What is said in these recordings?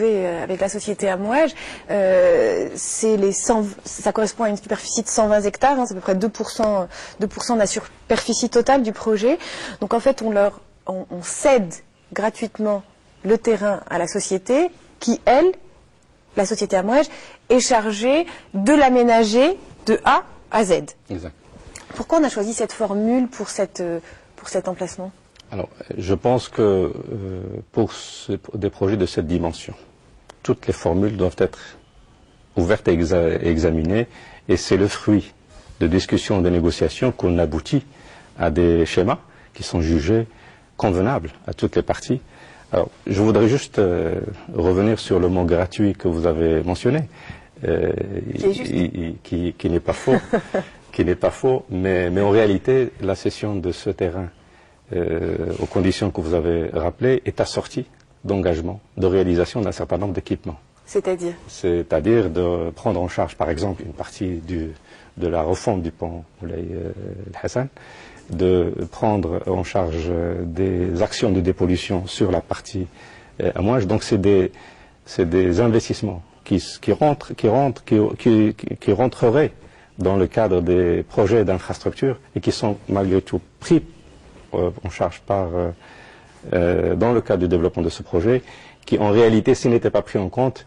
avec la société Amouage, ça correspond à une superficie de 120 hectares, hein, c'est à peu près 2% de la superficie totale du projet. Donc en fait, on cède gratuitement le terrain à la société qui, elle, la société Amouage, est chargée de l'aménager de A à Z. Exact. Pourquoi on a choisi cette formule pour cet emplacement? Alors, je pense que pour des projets de cette dimension, toutes les formules doivent être ouvertes et examinées, et c'est le fruit de discussions, de négociations qu'on aboutit à des schémas qui sont jugés convenables à toutes les parties. Alors, je voudrais juste revenir sur le mot gratuit que vous avez mentionné, qui n'est pas faux, mais en réalité, la cession de ce terrain aux conditions que vous avez rappelées est assortie d'engagement, de réalisation d'un certain nombre d'équipements. C'est-à-dire de prendre en charge, par exemple, une partie de la refonte du pont Moulay Hassan, de prendre en charge des actions de dépollution sur la partie Amouage. Donc c'est des investissements qui rentreraient dans le cadre des projets d'infrastructure et qui sont malgré tout pris en charge dans le cadre du développement de ce projet, qui en réalité, s'il n'était pas pris en compte,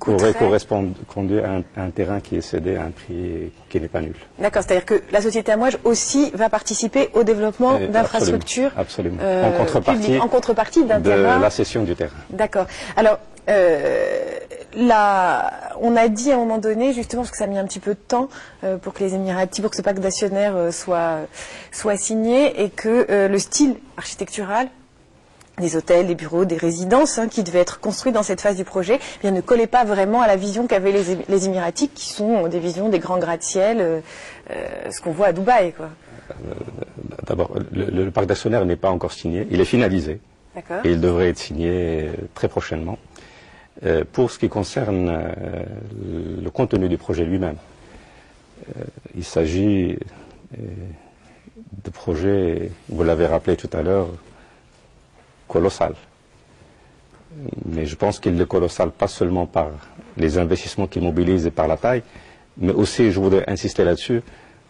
aurait correspondu à un terrain qui est cédé à un prix qui n'est pas nul. D'accord, c'est-à-dire que la société Amouage aussi va participer au développement d'infrastructures en contrepartie d'un terrain. De la cession du terrain. D'accord. Alors, on a dit à un moment donné, justement, parce que ça a mis un petit peu de temps pour que pour que ce pacte d'actionnaires soit signé, et que le style architectural des hôtels, des bureaux, des résidences qui devaient être construits dans cette phase du projet, ne collait pas vraiment à la vision qu'avaient les Émiratiques, qui sont des visions des grands gratte-ciel, ce qu'on voit à Dubaï, quoi. D'abord, le pacte d'actionnaires n'est pas encore signé, il est finalisé. D'accord. Et il devrait être signé très prochainement. Pour ce qui concerne le contenu du projet lui-même, il s'agit de projets, vous l'avez rappelé tout à l'heure, colossal. Mais je pense qu'il est colossal pas seulement par les investissements qu'il mobilise et par la taille, mais aussi, je voudrais insister là-dessus,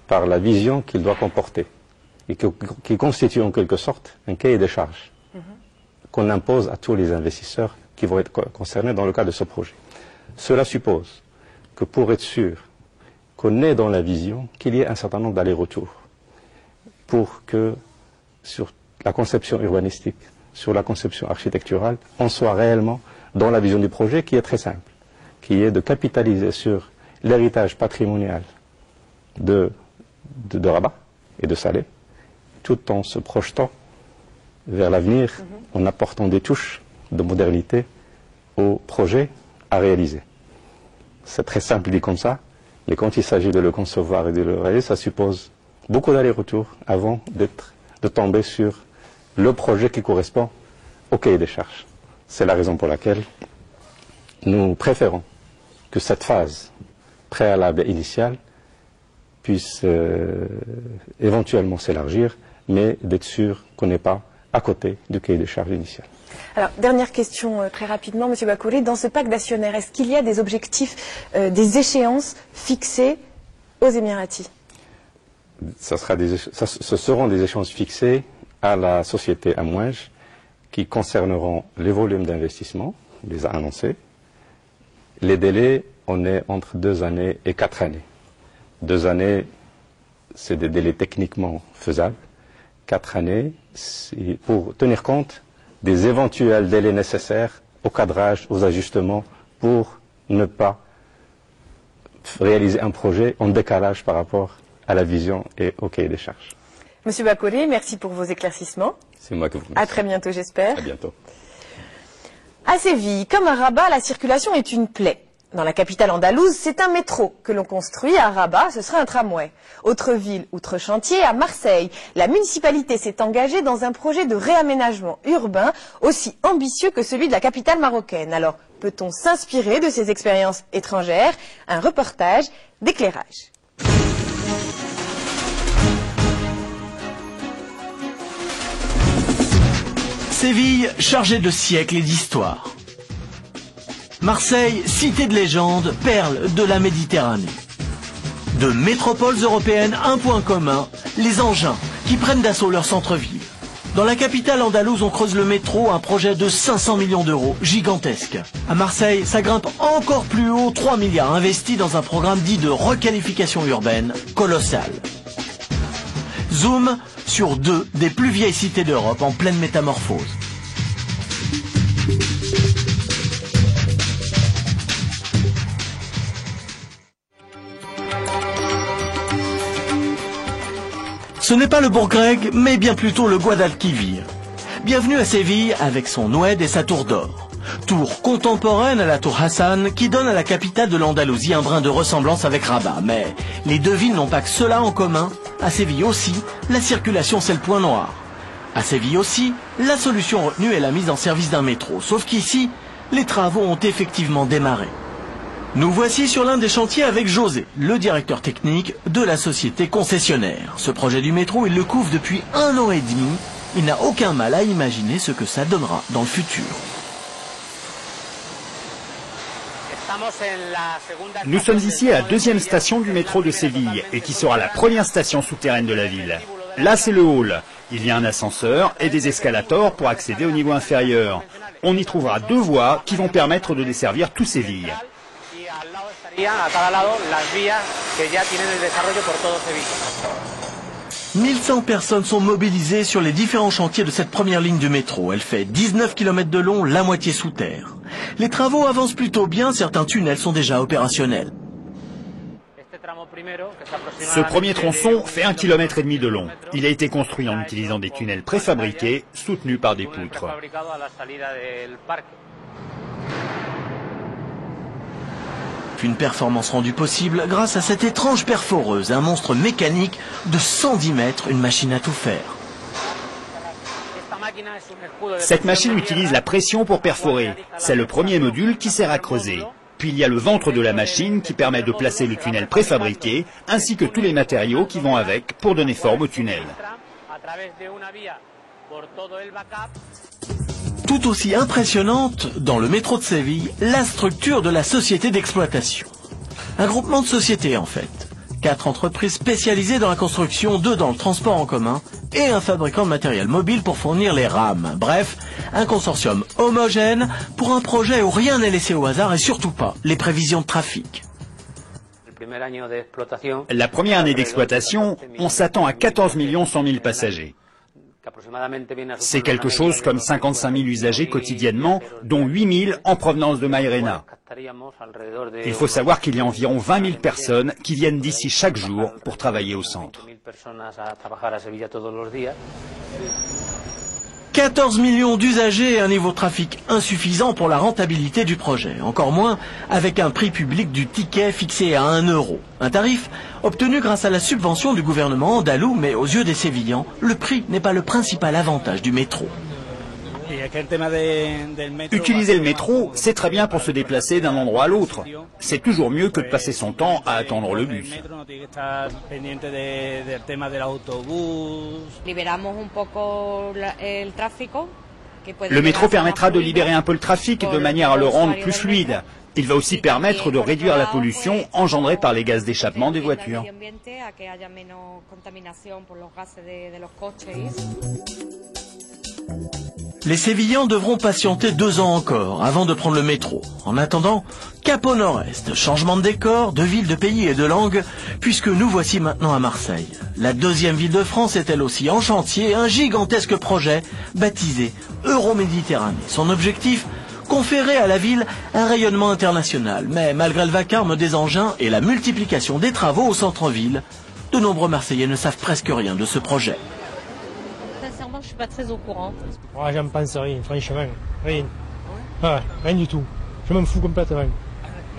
par la vision qu'il doit comporter, et qui constitue en quelque sorte un cahier des charges qu'on impose à tous les investisseurs qui vont être concernés dans le cadre de ce projet. Cela suppose que pour être sûr qu'on ait dans la vision qu'il y ait un certain nombre d'allers-retours pour que sur la conception urbanistique, sur la conception architecturale, on soit réellement dans la vision du projet qui est très simple, qui est de capitaliser sur l'héritage patrimonial de Rabat et de Salé, tout en se projetant vers l'avenir, en apportant des touches de modernité au projet à réaliser. C'est très simple dit comme ça, mais quand il s'agit de le concevoir et de le réaliser, ça suppose beaucoup d'allers-retours avant de tomber sur le projet qui correspond au cahier des charges. C'est la raison pour laquelle nous préférons que cette phase préalable et initiale puisse éventuellement s'élargir, mais d'être sûr qu'on n'est pas à côté du cahier des charges initial. Alors, dernière question très rapidement, M. Bakouri. Dans ce pacte d'actionnaires, est-ce qu'il y a des objectifs, des échéances fixées aux Émiratis? Ce seront des échéances fixées à la société Amouage qui concerneront les volumes d'investissement, on les a annoncés. Les délais, on est entre 2 années et 4 années. 2 années, c'est des délais techniquement faisables. 4 années, c'est pour tenir compte des éventuels délais nécessaires au cadrage, aux ajustements, pour ne pas réaliser un projet en décalage par rapport à la vision et au cahier des charges. Monsieur Bakouri, merci pour vos éclaircissements. C'est moi que vous remercie. À très bientôt, j'espère. À bientôt. À Séville, comme à Rabat, la circulation est une plaie. Dans la capitale andalouse, c'est un métro que l'on construit. À Rabat, ce sera un tramway. Autre ville, outre chantier, à Marseille, la municipalité s'est engagée dans un projet de réaménagement urbain aussi ambitieux que celui de la capitale marocaine. Alors, peut-on s'inspirer de ces expériences étrangères? Un reportage d'éclairage. Séville, chargée de siècles et d'histoire. Marseille, cité de légende, perle de la Méditerranée. De métropoles européennes, un point commun, les engins qui prennent d'assaut leur centre-ville. Dans la capitale andalouse, on creuse le métro, un projet de 500 millions d'euros, gigantesque. À Marseille, ça grimpe encore plus haut, 3 milliards investis dans un programme dit de requalification urbaine, colossal. Zoom sur deux des plus vieilles cités d'Europe en pleine métamorphose. Ce n'est pas le Bourg-Grec, mais bien plutôt le Guadalquivir. Bienvenue à Séville avec son Oued et sa tour d'or. Tour contemporaine à la tour Hassan qui donne à la capitale de l'Andalousie un brin de ressemblance avec Rabat. Mais les deux villes n'ont pas que cela en commun. À Séville aussi, la circulation c'est le point noir. À Séville aussi, la solution retenue est la mise en service d'un métro. Sauf qu'ici, les travaux ont effectivement démarré. Nous voici sur l'un des chantiers avec José, le directeur technique de la société concessionnaire. Ce projet du métro, il le couvre depuis 1 an et demi. Il n'a aucun mal à imaginer ce que ça donnera dans le futur. Nous sommes ici à la 2e station du métro de Séville et qui sera la première station souterraine de la ville. Là, c'est le hall. Il y a un ascenseur et des escalators pour accéder au niveau inférieur. On y trouvera 2 voies qui vont permettre de desservir tout Séville. 1100 personnes sont mobilisées sur les différents chantiers de cette première ligne du métro. Elle fait 19 km de long, la moitié sous terre. Les travaux avancent plutôt bien, certains tunnels sont déjà opérationnels. Ce premier tronçon fait 1,5 km de long. Il a été construit en utilisant des tunnels préfabriqués, soutenus par des poutres. Une performance rendue possible grâce à cette étrange perforeuse, un monstre mécanique de 110 mètres, une machine à tout faire. Cette machine utilise la pression pour perforer. C'est le premier module qui sert à creuser. Puis il y a le ventre de la machine qui permet de placer le tunnel préfabriqué, ainsi que tous les matériaux qui vont avec pour donner forme au tunnel. Tout aussi impressionnante, dans le métro de Séville, la structure de la société d'exploitation. Un groupement de sociétés en fait. 4 entreprises spécialisées dans la construction, 2 dans le transport en commun et un fabricant de matériel mobile pour fournir les rames. Bref, un consortium homogène pour un projet où rien n'est laissé au hasard et surtout pas les prévisions de trafic. La première année d'exploitation, on s'attend à 14 100 000 passagers. C'est quelque chose comme 55 000 usagers quotidiennement, dont 8 000 en provenance de Mairena. Il faut savoir qu'il y a environ 20 000 personnes qui viennent d'ici chaque jour pour travailler au centre. 14 millions d'usagers et un niveau de trafic insuffisant pour la rentabilité du projet. Encore moins avec un prix public du ticket fixé à 1 euro. Un tarif obtenu grâce à la subvention du gouvernement andalou, mais aux yeux des Sévillans, le prix n'est pas le principal avantage du métro. Utiliser le métro, c'est très bien pour se déplacer d'un endroit à l'autre. C'est toujours mieux que de passer son temps à attendre le bus. Le métro permettra de libérer un peu le trafic de manière à le rendre plus fluide. Il va aussi permettre de réduire la pollution engendrée par les gaz d'échappement des voitures. Les Sévillans devront patienter 2 ans encore avant de prendre le métro. En attendant, cap au nord-est, changement de décor, de ville, de pays et de langue, puisque nous voici maintenant à Marseille. La 2e ville de France est elle aussi en chantier, un gigantesque projet baptisé Euroméditerranée. Son objectif, conférer à la ville un rayonnement international. Mais malgré le vacarme des engins et la multiplication des travaux au centre-ville, de nombreux Marseillais ne savent presque rien de ce projet. Sincèrement, je suis pas très au courant. Ouais, j'en pense rien, franchement. Rien. Ouais, rien du tout. Je m'en fous complètement.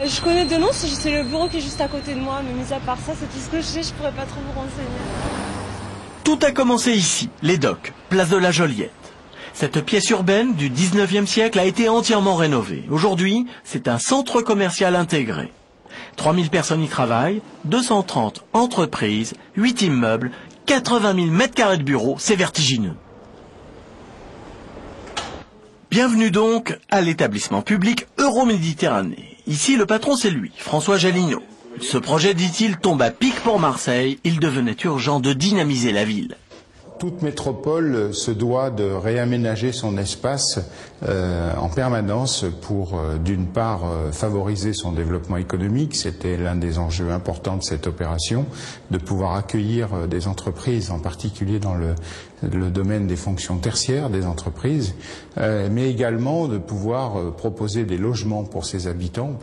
Je connais de nom, c'est le bureau qui est juste à côté de moi, mais mis à part ça, c'est tout ce que je sais, je pourrais pas trop vous renseigner. Tout a commencé ici, les docks, place de la Joliette. Cette pièce urbaine du 19e siècle a été entièrement rénovée. Aujourd'hui, c'est un centre commercial intégré. 3000 personnes y travaillent, 230 entreprises, 8 immeubles, 80 000 mètres carrés de bureaux, c'est vertigineux. Bienvenue donc à l'établissement public Euroméditerranée. Ici, le patron, c'est lui, François Jallineau. Ce projet, dit-il, tombe à pic pour Marseille. Il devenait urgent de dynamiser la ville. Toute métropole se doit de réaménager son espace en permanence pour, d'une part, favoriser son développement économique. C'était l'un des enjeux importants de cette opération, de pouvoir accueillir des entreprises, en particulier dans le domaine des fonctions tertiaires des entreprises, mais également de pouvoir proposer des logements pour ses habitants.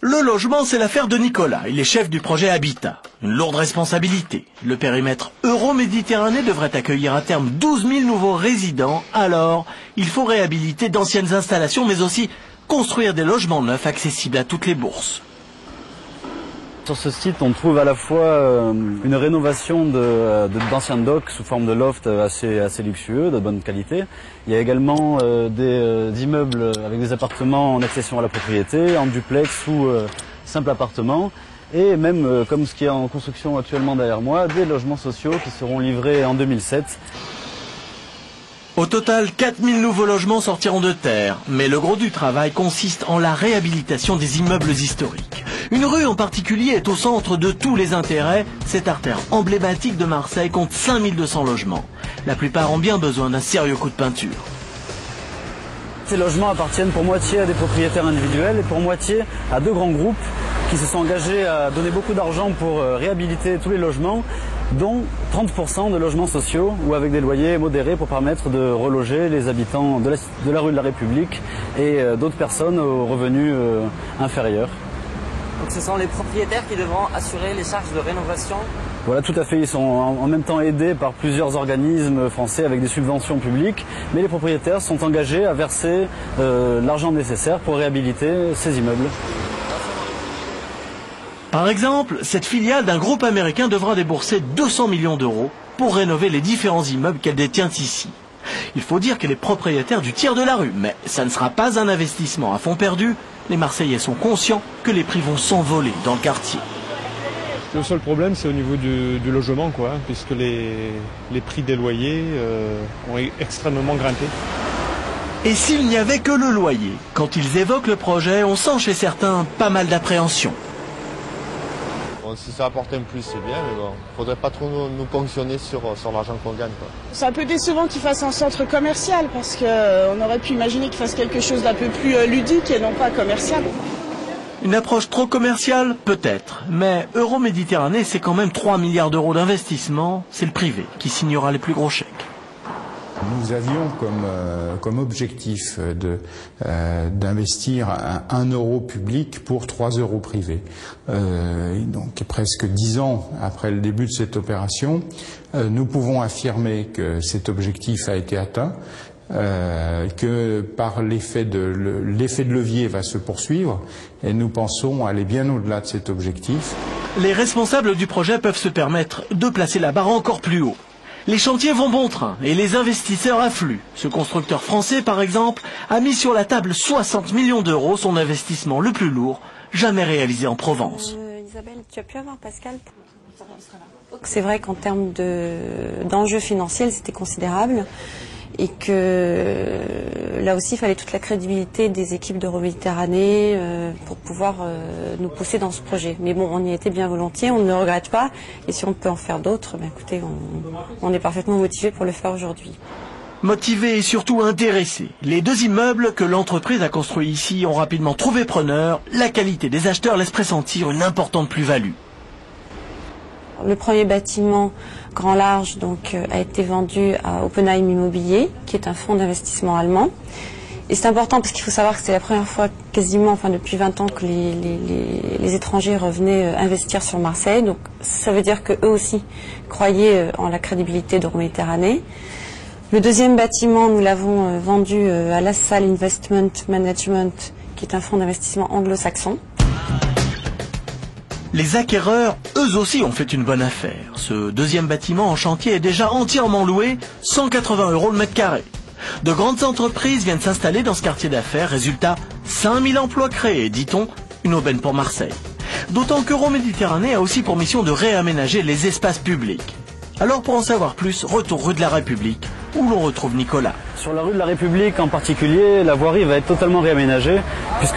Le logement, c'est l'affaire de Nicolas. Il est chef du projet Habitat. Une lourde responsabilité. Le périmètre Euroméditerranée devrait accueillir à terme 12 000 nouveaux résidents. Alors, il faut réhabiliter d'anciennes installations, mais aussi construire des logements neufs accessibles à toutes les bourses. Sur ce site, on trouve à la fois une rénovation d'anciens docks sous forme de loft assez luxueux, de bonne qualité. Il y a également des immeubles avec des appartements en accession à la propriété, en duplex ou simple appartement. Et même, comme ce qui est en construction actuellement derrière moi, des logements sociaux qui seront livrés en 2007. Au total, 4000 nouveaux logements sortiront de terre. Mais le gros du travail consiste en la réhabilitation des immeubles historiques. Une rue en particulier est au centre de tous les intérêts. Cette artère emblématique de Marseille compte 5200 logements. La plupart ont bien besoin d'un sérieux coup de peinture. Ces logements appartiennent pour moitié à des propriétaires individuels et pour moitié à deux grands groupes qui se sont engagés à donner beaucoup d'argent pour réhabiliter tous les logements, dont 30% de logements sociaux ou avec des loyers modérés pour permettre de reloger les habitants de la rue de la République et d'autres personnes aux revenus inférieurs. Donc ce sont les propriétaires qui devront assurer les charges de rénovation? Voilà, tout à fait. Ils sont en même temps aidés par plusieurs organismes français avec des subventions publiques, mais les propriétaires sont engagés à verser l'argent nécessaire pour réhabiliter ces immeubles. Par exemple, cette filiale d'un groupe américain devra débourser 200 millions d'euros pour rénover les différents immeubles qu'elle détient ici. Il faut dire qu'elle est propriétaire du tiers de la rue, mais ça ne sera pas un investissement à fond perdu. Les Marseillais sont conscients que les prix vont s'envoler dans le quartier. Le seul problème, c'est au niveau du logement, quoi, puisque les prix des loyers ont extrêmement grimpé. Et s'il n'y avait que le loyer, quand ils évoquent le projet, on sent chez certains pas mal d'appréhension. Bon, si ça apporte un plus, c'est bien, mais bon, faudrait pas trop nous ponctionner sur l'argent qu'on gagne, quoi. C'est un peu décevant qu'ils fassent un centre commercial parce qu'on aurait pu imaginer qu'ils fassent quelque chose d'un peu plus ludique et non pas commercial. Une approche trop commerciale, peut-être, mais Euroméditerranée, c'est quand même 3 milliards d'euros d'investissement, c'est le privé qui signera les plus gros chèques. Nous avions comme objectif d'investir 1 euro public pour 3 euros privés. Donc presque 10 ans après le début de cette opération, nous pouvons affirmer que cet objectif a été atteint, que par l'effet de levier va se poursuivre, et nous pensons aller bien au-delà de cet objectif. Les responsables du projet peuvent se permettre de placer la barre encore plus haut. Les chantiers vont bon train et les investisseurs affluent. Ce constructeur français, par exemple, a mis sur la table 60 millions d'euros, son investissement le plus lourd jamais réalisé en Provence. Isabelle, tu as pu avoir Pascal? C'est vrai qu'en termes d'enjeux financiers, c'était considérable. Et que là aussi, il fallait toute la crédibilité des équipes d'Euroméditerranée pour pouvoir nous pousser dans ce projet. Mais bon, on y était bien volontiers, on ne le regrette pas. Et si on peut en faire d'autres, ben écoutez, on est parfaitement motivés pour le faire aujourd'hui. Motivés et surtout intéressés, les deux immeubles que l'entreprise a construits ici ont rapidement trouvé preneur. La qualité des acheteurs laisse pressentir une importante plus-value. Le premier bâtiment grand large donc, a été vendu à Oppenheim Immobilier, qui est un fonds d'investissement allemand. Et c'est important parce qu'il faut savoir que c'est la première fois quasiment, enfin depuis 20 ans, que les étrangers revenaient investir sur Marseille. Donc ça veut dire qu'eux aussi croyaient en la crédibilité d'Euroméditerranée. Le deuxième bâtiment, nous l'avons vendu à LaSalle Investment Management, qui est un fonds d'investissement anglo-saxon. Les acquéreurs, eux aussi, ont fait une bonne affaire. Ce deuxième bâtiment en chantier est déjà entièrement loué, 180 € le mètre carré. De grandes entreprises viennent s'installer dans ce quartier d'affaires. Résultat, 5000 emplois créés, dit-on, une aubaine pour Marseille. D'autant qu'Euroméditerranée a aussi pour mission de réaménager les espaces publics. Alors pour en savoir plus, retour rue de la République, où l'on retrouve Nicolas. Sur la rue de la République en particulier, la voirie va être totalement réaménagée puisque